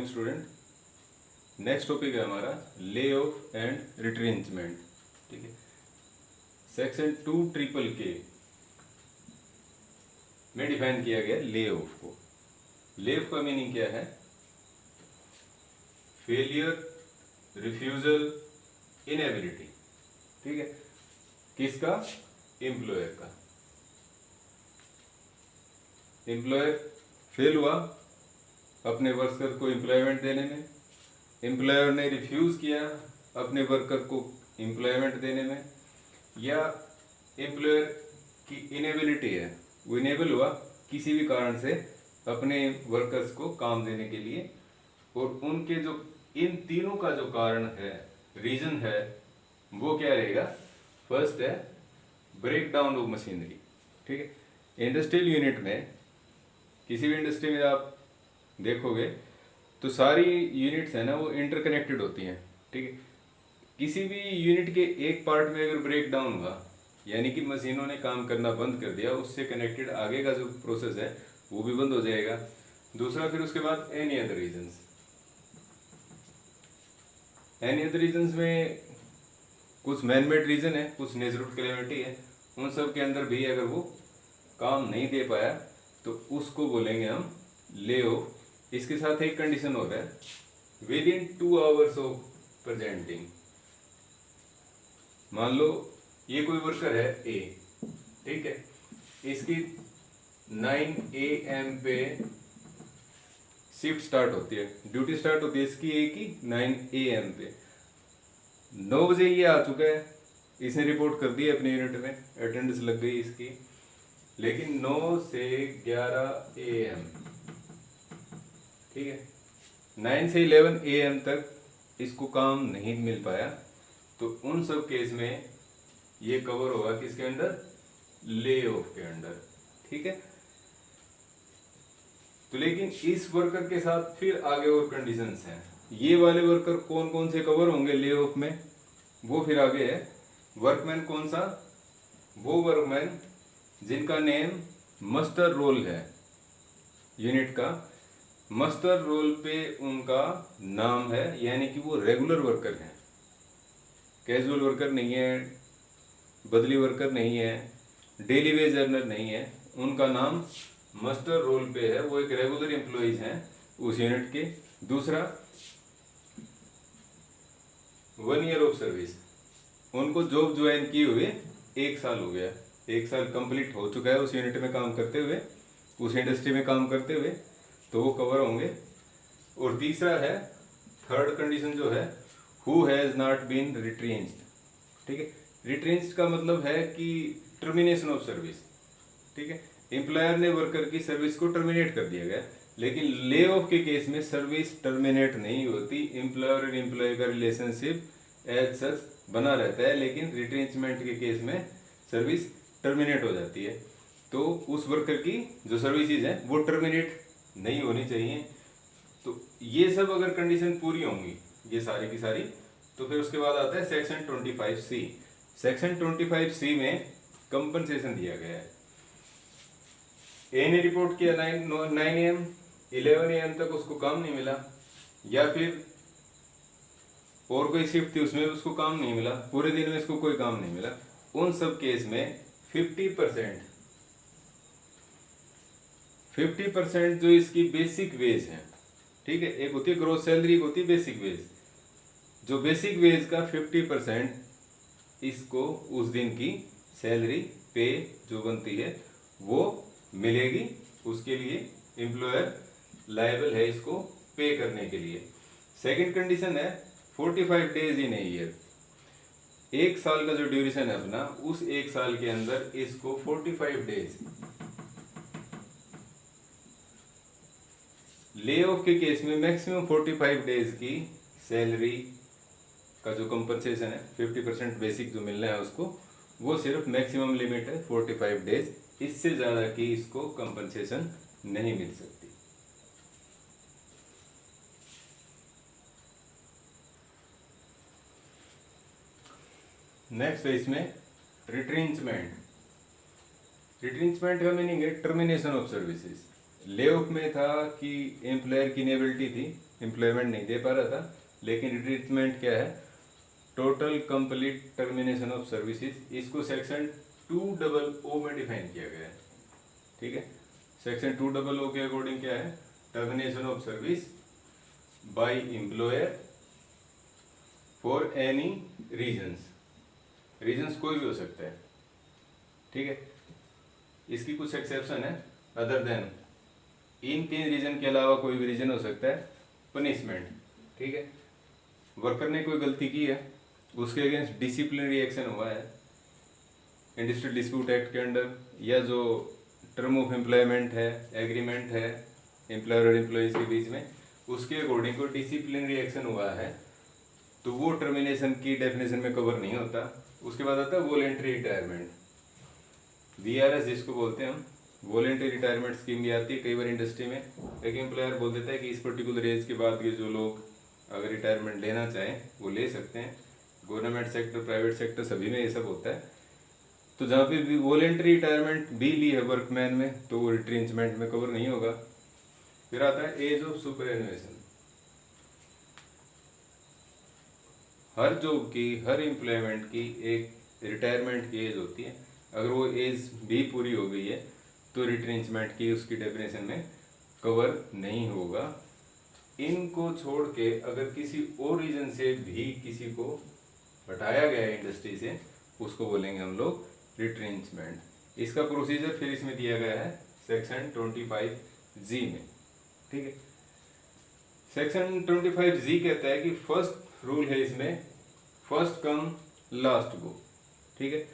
Morning student. Next topic है हमारा ले ऑफ एंड रिट्रेंचमेंट। ठीक है, सेक्शन 2 के में डिफाइन किया गया ले ऑफ को। ले ऑफ का मीनिंग क्या है? Failure, refusal, inability. ठीक है, किसका? एम्प्लॉयर का। एम्प्लॉयर फेल हुआ अपने वर्कर को एम्प्लॉयमेंट देने में, एम्प्लॉयर ने रिफ्यूज किया अपने वर्कर को एम्प्लॉयमेंट देने में, या एम्प्लॉयर की इनेबिलिटी है, वो इनेबल हुआ किसी भी कारण से अपने वर्कर्स को काम देने के लिए। और उनके जो इन तीनों का जो कारण है, रीजन है, वो क्या रहेगा? फर्स्ट है ब्रेक डाउन ऑफ मशीनरी। ठीक है, इंडस्ट्रियल यूनिट में, किसी भी इंडस्ट्री में आप देखोगे तो सारी यूनिट्स है ना वो इंटरकनेक्टेड होती हैं। ठीक है, किसी भी यूनिट के एक पार्ट में अगर ब्रेक डाउन हुआ, यानी कि मशीनों ने काम करना बंद कर दिया, उससे कनेक्टेड आगे का जो प्रोसेस है वो भी बंद हो जाएगा। दूसरा, फिर उसके बाद any other reasons. Any other reasons में कुछ मैन मेड रीजन है, कुछ नेचुरल कैलेमिटी है, उन सब के अंदर भी अगर वो काम नहीं दे पाया तो उसको बोलेंगे हम ले ऑफ। इसके साथ एक कंडीशन हो रहा है, with in 2 hours of presenting. मान लो ये कोई वर्कर है ए, ठीक है, इसकी 9 AM पे शिफ्ट स्टार्ट होती है, ड्यूटी स्टार्ट होती है इसकी ए की 9 AM पे। 9 बजे ये आ चुका है, इसने रिपोर्ट कर दी अपने यूनिट में, अटेंडेंस लग गई इसकी। लेकिन 9 से 11 AM, ठीक है, 9 से 11 AM तक इसको काम नहीं मिल पाया, तो उन सब केस में ये कवर होगा किसके अंडर? ले ऑफ के अंडर। ठीक है, तो लेकिन इस वर्कर के साथ फिर आगे और कंडीशंस हैं। ये वाले वर्कर कौन कौन से कवर होंगे ले ऑफ में, वो फिर आगे है। वर्कमैन कौन सा? वो वर्कमैन जिनका नेम मस्टर रोल है, यूनिट का मस्टर रोल पे उनका नाम है, यानी कि वो रेगुलर वर्कर हैं, कैजुअल वर्कर नहीं है, बदली वर्कर नहीं है, डेली वेज अर्नर नहीं है, उनका नाम मस्टर रोल पे है, वो एक रेगुलर एम्प्लॉइज हैं उस यूनिट के। दूसरा, 1 ईयर ऑफ सर्विस, उनको जॉब ज्वाइन किए हुए 1 साल हो गया, 1 साल कंप्लीट हो चुका है उस यूनिट में काम करते हुए, उस इंडस्ट्री में काम करते हुए, तो वो कवर होंगे। और तीसरा है, थर्ड कंडीशन जो है, हु हैज नॉट बीन रिट्रेंच्ड। ठीक है, रिट्रेंच्ड का मतलब है कि टर्मिनेशन ऑफ सर्विस। ठीक है, एम्प्लॉयर ने वर्कर की सर्विस को टर्मिनेट कर दिया गया, लेकिन ले ऑफ के केस में सर्विस टर्मिनेट नहीं होती, एम्प्लॉयर और एम्प्लॉय का रिलेशनशिप एज सच बना रहता है, लेकिन रिट्रेंचमेंट के केस में सर्विस टर्मिनेट हो जाती है। तो उस वर्कर की जो सर्विसेज हैं वो टर्मिनेट नहीं होनी चाहिए। तो ये सब अगर कंडीशन पूरी होंगी, ये सारी की सारी, तो फिर उसके बाद आता है सेक्शन 25C। सेक्शन 25C में कंपनसेशन दिया गया है। ए ने रिपोर्ट किया 9 AM, 11 AM तक उसको काम नहीं मिला, या फिर और कोई शिफ्ट थी उसमें उसको काम नहीं मिला, पूरे दिन में इसको कोई काम नहीं मिला, उन सब केस में 50% जो इसकी बेसिक वेज है, ठीक है, एक होती है ग्रोस सैलरी, एक होती है बेसिक वेज, जो बेसिक वेज का 50% इसको उस दिन की सैलरी पे जो बनती है वो मिलेगी। उसके लिए एम्प्लॉयर लायबल है इसको पे करने के लिए। सेकंड कंडीशन है 45 डेज इन ए ईयर, 1 साल का जो ड्यूरेशन है अपना, उस 1 साल के अंदर इसको 45 डेज। ले ऑफ के केस में मैक्सिमम 45 डेज की सैलरी का जो कंपनसेशन है, 50% बेसिक जो मिलना है उसको, वो सिर्फ मैक्सिमम लिमिट है 45 डेज, इससे ज़्यादा की इसको कंपनसेशन नहीं मिल सकती। नेक्स्ट है इसमें रिट्रेंचमेंट। रिट्रेंचमेंट का मीनिंग है termination of services. Lay off में था कि एम्प्लॉयर की इनेबिलिटी थी, एम्प्लॉयमेंट नहीं दे पा रहा था, लेकिन रिट्रीटमेंट क्या है, total complete termination of services. इसको सेक्शन 200 में डिफाइन किया गया है। ठीक है, सेक्शन 200 के अकॉर्डिंग क्या है, termination of service by employer for any reasons. Reasons कोई भी हो सकता है। ठीक है, इसकी कुछ एक्सेप्शन है, अदर देन इन 3 रीजन के अलावा कोई भी रीजन हो सकता है। पनिशमेंट, ठीक है, वर्कर ने कोई गलती की है, उसके अगेंस्ट डिसिप्लिनरी एक्शन हुआ है इंडस्ट्रियल डिस्प्यूट एक्ट के अंडर, या जो टर्म ऑफ एम्प्लॉयमेंट है, एग्रीमेंट है एम्प्लॉयर और एम्प्लॉइज के बीच में, उसके अकॉर्डिंग कोई डिसिप्लिनरी एक्शन हुआ है, तो वो टर्मिनेशन की डेफिनेशन में कवर नहीं होता। उसके बाद आता है वॉलेंट्री रिटायरमेंट, VRS जिसको बोलते हैं हम, वॉलेंट्री रिटायरमेंट स्कीम भी आती है कई बार इंडस्ट्री में। एक एम्प्लॉयर बोल देता है कि इस पर्टिकुलर एज के बाद ये जो लोग अगर रिटायरमेंट लेना चाहें वो ले सकते हैं। गवर्नमेंट सेक्टर, प्राइवेट सेक्टर सभी में ये सब होता है। तो जहाँ पे भी वॉलेंट्री रिटायरमेंट भी ली है वर्कमैन में, तो वो रिट्रेंचमेंट में कवर नहीं होगा। फिर आता है एज ऑफ सुपरएनुएशन। हर जॉब की, हर एम्प्लॉयमेंट की एक रिटायरमेंट की एज होती है। अगर वो एज भी पूरी हो गई है तो रिट्रेंचमेंट की उसकी डेफिनेशन में कवर नहीं होगा। इनको छोड़ के अगर किसी और रीजन से भी किसी को हटाया गया है इंडस्ट्री से, उसको बोलेंगे हम लोग रिट्रेंचमेंट। इसका प्रोसीजर फिर इसमें दिया गया है सेक्शन 25G में। ठीक है, सेक्शन 25G कहता है कि फर्स्ट रूल है इसमें, फर्स्ट कम लास्ट गो। ठीक है,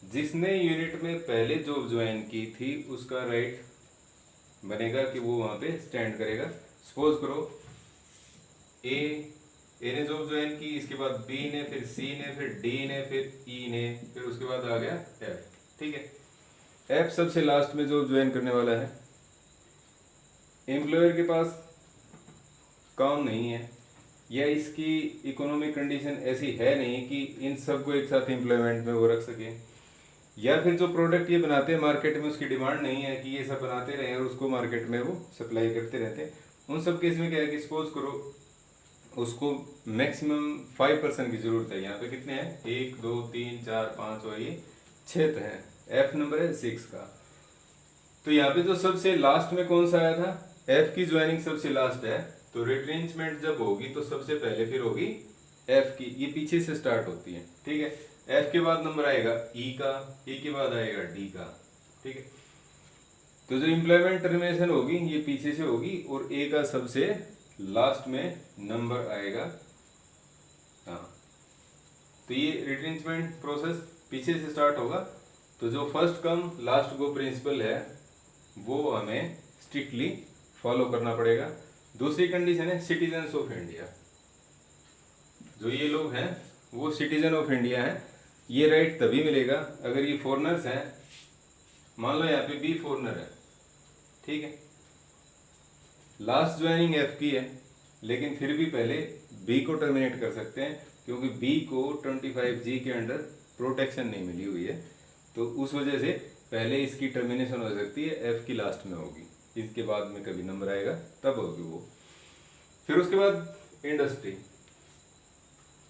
जिसने यूनिट में पहले जॉब ज्वाइन की थी उसका राइट बनेगा कि वो वहां पे स्टैंड करेगा। सपोज करो ए ने जॉब ज्वाइन की, इसके बाद बी ने, फिर सी ने, फिर डी ने, फिर ई ने, फिर उसके बाद आ गया एफ। ठीक है, एफ सबसे लास्ट में जॉब ज्वाइन करने वाला है। एम्प्लॉयर के पास काम नहीं है, या इसकी इकोनॉमिक कंडीशन ऐसी है नहीं कि इन सबको एक साथ एम्प्लॉयमेंट में वो रख सके, या फिर जो प्रोडक्ट ये बनाते हैं मार्केट में उसकी डिमांड नहीं है कि ये सब बनाते रहे और उसको मार्केट में वो सप्लाई करते रहते हैं। उन सब केस में क्या है कि सपोज करो उसको मैक्सिमम 5% की जरूरत है। यहाँ पे कितने हैं, 1 2 3 4 5 और ये 6 हैं। एफ नंबर है 6 का। तो यहाँ पे जो सबसे लास्ट में कौन सा आया था, एफ की ज्वाइनिंग सबसे लास्ट है, तो रिट्रेंचमेंट जब होगी तो सबसे पहले फिर होगी एफ की, ये पीछे से स्टार्ट होती है। ठीक है, एफ के बाद नंबर आएगा ई का, ई के बाद आएगा डी का। ठीक है, तो जो एम्प्लॉयमेंट टर्मिनेशन होगी ये पीछे से होगी और ए का सबसे लास्ट में नंबर आएगा। हाँ, तो ये रिट्रेंचमेंट प्रोसेस पीछे से स्टार्ट होगा। तो जो फर्स्ट कम लास्ट गो प्रिंसिपल है वो हमें स्ट्रिक्टली फॉलो करना पड़ेगा। दूसरी कंडीशन है सिटीजन्स ऑफ इंडिया। जो ये लोग हैं वो सिटीजन ऑफ इंडिया हैं। ये राइट तभी मिलेगा अगर ये फॉरेनर्स हैं। मान लो यहाँ पे बी फॉरेनर है, ठीक है, लास्ट ज्वाइनिंग एफ की है, लेकिन फिर भी पहले बी को टर्मिनेट कर सकते हैं क्योंकि बी को 25G के अंडर प्रोटेक्शन नहीं मिली हुई है। तो उस वजह से पहले इसकी टर्मिनेशन हो सकती है, एफ की लास्ट में होगी, इसके बाद में कभी नंबर आएगा तब होगी वो। फिर उसके बाद इंडस्ट्री,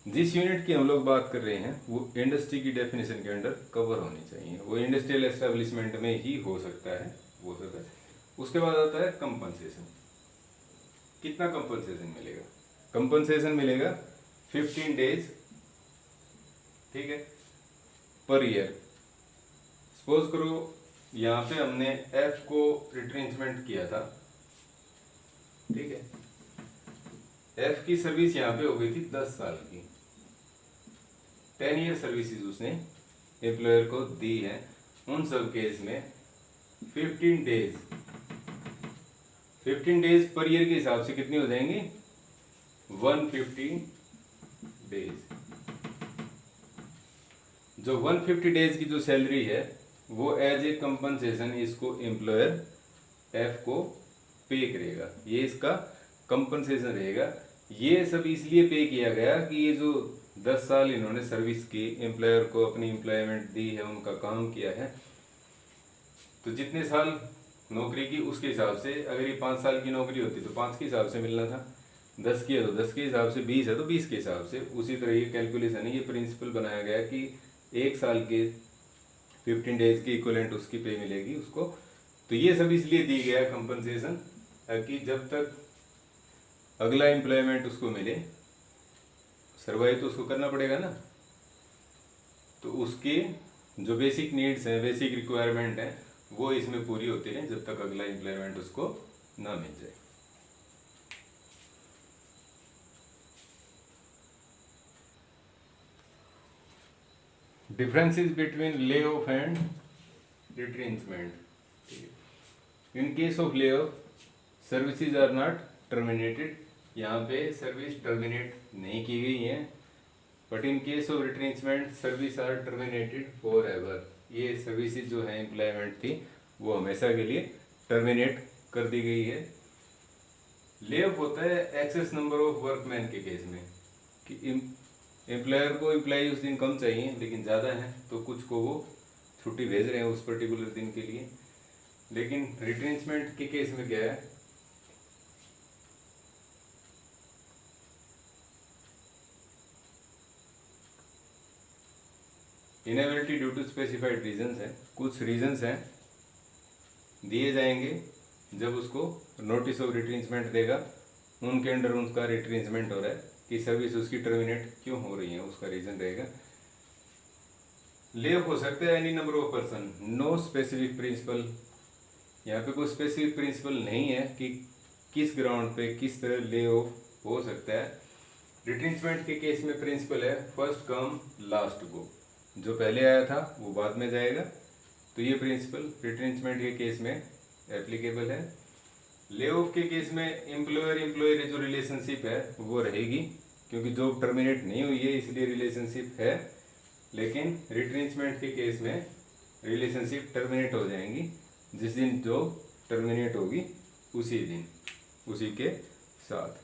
जिस यूनिट की हम लोग बात कर रहे हैं वो इंडस्ट्री की डेफिनेशन के अंडर कवर होनी चाहिए। वो इंडस्ट्रियल एस्टेब्लिशमेंट में ही हो सकता है, वो सब है। उसके बाद आता है कंपनसेशन। कितना कंपनसेशन मिलेगा, कंपनसेशन मिलेगा 15 डेज, ठीक है, पर ईयर। सपोज करो यहाँ पे हमने एफ को रिट्रेंचमेंट किया था, ठीक है, एफ की सर्विस यहाँ पे हो गई थी 10 साल की, 10 ईयर सर्विसेज उसने एम्प्लॉयर को दी है। उन सब केस में 15 डेज पर ईयर के हिसाब से कितनी हो जाएंगी, 150 डेज। जो 150 डेज की जो सैलरी है वो एज ए कंपनसेशन इसको एम्प्लॉयर एफ को पे करेगा, ये इसका कंपनसेशन रहेगा। ये सब इसलिए पे किया गया कि ये जो 10 साल इन्होंने सर्विस की, एम्प्लॉयर को अपनी एम्प्लॉयमेंट दी है, उनका काम किया है, तो जितने साल नौकरी की उसके हिसाब से, अगर ये 5 साल की नौकरी होती तो 5 के हिसाब से मिलना था, 10 की है तो 10 के हिसाब से, 20 है तो 20 के हिसाब से। उसी तरह ये कैलकुलेशन है, ये प्रिंसिपल बनाया गया कि 1 साल के 15 डेज की इक्वलेंट उसकी पे मिलेगी उसको। तो ये सब इसलिए दी गया कंपनसेशन, ताकि जब तक अगला एम्प्लॉयमेंट उसको मिले, सर्वाइव तो उसको करना पड़ेगा ना, तो उसके जो बेसिक नीड्स हैं, बेसिक रिक्वायरमेंट हैं, वो इसमें पूरी होती रहे जब तक अगला एम्प्लॉयमेंट उसको ना मिल जाए। Differences between lay off and retrenchment. In case of lay off, services are not terminated, यहाँ पे सर्विस टर्मिनेट नहीं की गई है। But in case of retrenchment, service are terminated for ever. ये सर्विसेज जो है एम्प्लॉयमेंट थी वो हमेशा के लिए टर्मिनेट कर दी गई है। ले ऑफ होता है एक्सेस नंबर ऑफ वर्कमैन के केस में, कि एम्प्लॉयर को एम्प्लॉय उस दिन कम चाहिए लेकिन ज़्यादा है, तो कुछ को वो छुट्टी भेज रहे हैं उस पर्टिकुलर दिन के लिए। लेकिन रिट्रेंचमेंट के केस में क्या है, inability due to specified reasons है, कुछ रीजंस हैं दिए जाएंगे जब उसको नोटिस ऑफ रिट्रेंचमेंट देगा, उनके अंडर उनका रिट्रेंचमेंट हो रहा है कि सर्विस उसकी टर्मिनेट क्यों हो रही है, उसका रीजन रहेगा। ले ऑफ हो सकता है any number of person, no specific principle. यहाँ पे कोई स्पेसिफिक प्रिंसिपल नहीं है कि किस ग्राउंड पे किस तरह ले ऑफ हो सकता है। रिट्रेंचमेंट के केस में प्रिंसिपल है फर्स्ट कम लास्ट गो, जो पहले आया था वो बाद में जाएगा, तो ये प्रिंसिपल रिट्रेंचमेंट के केस में एप्लीकेबल है। ले ऑफ के केस में एम्प्लॉयर एम्प्लॉयर जो रिलेशनशिप है वो रहेगी, क्योंकि जॉब टर्मिनेट नहीं हुई है इसलिए रिलेशनशिप है। लेकिन रिट्रेंचमेंट के केस में रिलेशनशिप टर्मिनेट हो जाएंगी जिस दिन जॉब टर्मिनेट होगी उसी दिन, उसी के साथ।